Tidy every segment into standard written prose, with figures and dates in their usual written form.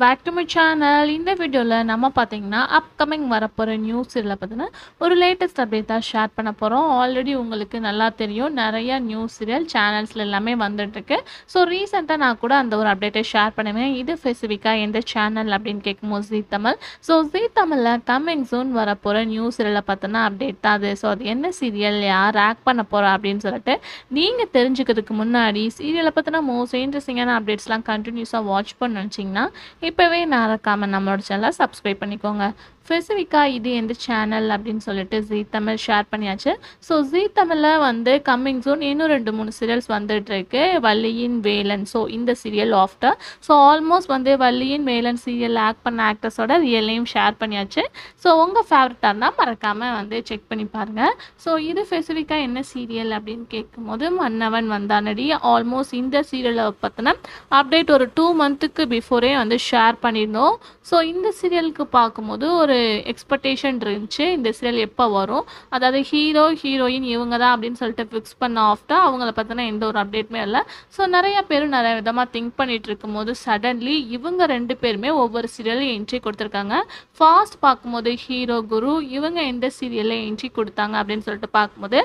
Back to my channel. இந்த வீடியோவில் நம்ம பார்த்தீங்கன்னா அப்கமிங் வரப்போகிற நியூஸ் இதில் பார்த்தீங்கன்னா ஒரு லேட்டஸ்ட் அப்டேட் தான் ஷேர் பண்ண போகிறோம். ஆல்ரெடி உங்களுக்கு நல்லா தெரியும், நிறைய நியூஸ் சீரியல் சேனல்ஸில் எல்லாமே வந்துட்டுருக்கு. ஸோ ரீசெண்டாக நான் கூட அந்த ஒரு அப்டேட்டை ஷேர் பண்ணுவேன். இது ஸ்பெசிஃபிக்காக எந்த சேனல் அப்படின்னு கேட்கும்போது ஜீ தமிழ். ஸோ ஜீ தமிழில் கம்மிங் சூன் வரப்போகிற நியூஸ் சீரியலை பார்த்தோன்னா அப்டேட் தான் அது. ஸோ அது என்ன சீரியல், யார் ஆக்ட் பண்ண போகிறா அப்படின்னு சொல்லிட்டு நீங்கள் தெரிஞ்சுக்கிறதுக்கு முன்னாடி சீரியலை பார்த்தோன்னா மோஸ்ட் இன்ட்ரெஸ்டிங்கான அப்டேட்ஸ்லாம் கண்டினியூஸாக வாட்ச் பண்ண நினச்சிங்கன்னா இப்போவே மறக்காம நம்மளோட சேனலை சப்ஸ்கிரைப் பண்ணிக்கோங்க. ஸ்பெசிஃபிக்காக இது எந்த சேனல் அப்படின்னு சொல்லிட்டு ஜீ தமிழ் ஷேர் பண்ணியாச்சு. ஸோ ஜீ தமிழில் வந்து கம்மிங் சூன் இன்னும் 2-3 சீரியல்ஸ் வந்துட்டுருக்கு. வள்ளியின் வேலன், ஸோ இந்த சீரியல் ஆஃப்டர். ஸோ ஆல்மோஸ்ட் வந்து வள்ளியின் வேலன் சீரியல் ஆக்ட் பண்ண ஆக்டர்ஸோட ரியல் நேம் ஷேர் பண்ணியாச்சு. ஸோ உங்கள் ஃபேவரட்டாக இருந்தால் மறக்காமல் வந்து செக் பண்ணி பாருங்கள். ஸோ இது ஸ்பெசிஃபிக்காக என்ன சீரியல் அப்படின்னு கேட்கும்போது மன்னவன் வந்தானடி. ஆல்மோஸ்ட் இந்த சீரியலை பற்றின அப்டேட் ஒரு 2 மந்த்துக்கு பிஃபோரே வந்து ஷேர் பண்ணியிருந்தோம். ஸோ இந்த சீரியலுக்கு பார்க்கும்போது ஒரு எக்ஸ்பெக்டேஷன் இருந்துச்சு, இந்த சீரியல் எப்போ வரும், அதாவது ஹீரோ ஹீரோயின் இவங்க தான் அப்படின்னு சொல்லிட்டு ஃபிக்ஸ் பண்ண ஆஃப்டர் அவங்கள பற்றின எந்த ஒரு அப்டேட்டுமே இல்லை. ஸோ நிறைய பேர் நிறைய விதமாக திங்க் பண்ணிட்டு இருக்கும்போது சடன்லி இவங்க 2 பேருமே ஒவ்வொரு சீரியலையும் என்ட்ரி கொடுத்துருக்காங்க. ஃபாஸ்ட் பார்க்கும்போது ஹீரோ குரு இவங்க எந்த சீரியலில் என்ட்ரி கொடுத்தாங்க அப்படின்னு சொல்லிட்டு பார்க்கும்போது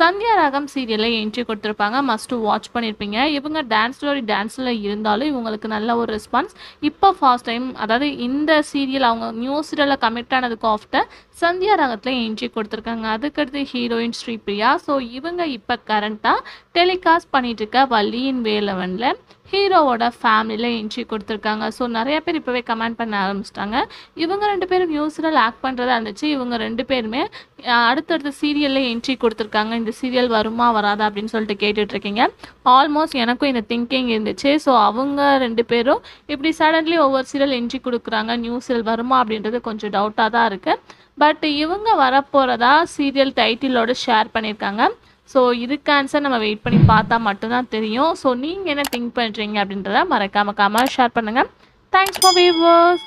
சந்தியா ராகம் சீரியலில் என்ட்ரி கொடுத்துருப்பாங்க. மஸ்ட் வாட்ச் பண்ணியிருப்பீங்க. இவங்க டான்ஸ் ஸ்டோரி டான்ஸில் இருந்தாலும் இவங்களுக்கு நல்ல ஒரு ரெஸ்பான்ஸ். இப்போ ஃபாஸ்ட் டைம் அதாவது இந்த சீரியல் அவங்க நியூ சீரியலில் கமிட் ஆனதுக்கு ஆஃப்டர் சந்தியா ராகத்தில் என்ட்ரி கொடுத்துருக்காங்க. அதுக்கடுத்து ஹீரோயின் ஸ்ரீபிரியா. ஸோ இவங்க இப்போ கரண்ட்டாக டெலிகாஸ்ட் பண்ணிட்டு இருக்க வள்ளியின் வேலவனில் ஹீரோவோட ஃபேமிலியில் என்ட்ரி கொடுத்துருக்காங்க. ஸோ நிறைய பேர் இப்போவே கமெண்ட் பண்ண ஆரம்பிச்சிட்டாங்க. இவங்க 2 பேரும் நியூ சீரியல் ஆக்ட் பண்ணுறதா இருந்துச்சு. இவங்க 2 பேருமே அடுத்தடுத்த சீரியலில் என்ட்ரி கொடுத்துருக்காங்க. இந்த சீரியல் வருமா வராதா அப்படின்னு சொல்லிட்டு கேட்டுட்ருக்கீங்க. ஆல்மோஸ்ட் எனக்கும் இந்த திங்கிங் இருந்துச்சு. ஸோ அவங்க 2 பேரும் இப்படி சடன்லி ஒவ்வொரு சீரியல் என்ட்ரி கொடுக்குறாங்க, நியூ சீரியல் வருமா அப்படின்றது கொஞ்சம் டவுட்டாக தான் இருக்குது. பட் இவங்க வரப்போகிறதா சீரியல் டைட்டிலோடு ஷேர் பண்ணியிருக்காங்க. ஸோ இதுக்கு ஆன்சர் நம்ம வெயிட் பண்ணி பார்த்தா மட்டும்தான் தெரியும். ஸோ நீங்கள் என்ன திங்க் பண்ணுறீங்க அப்படின்றத மறக்காம ஷேர் பண்ணுங்கள். Thanks for viewers.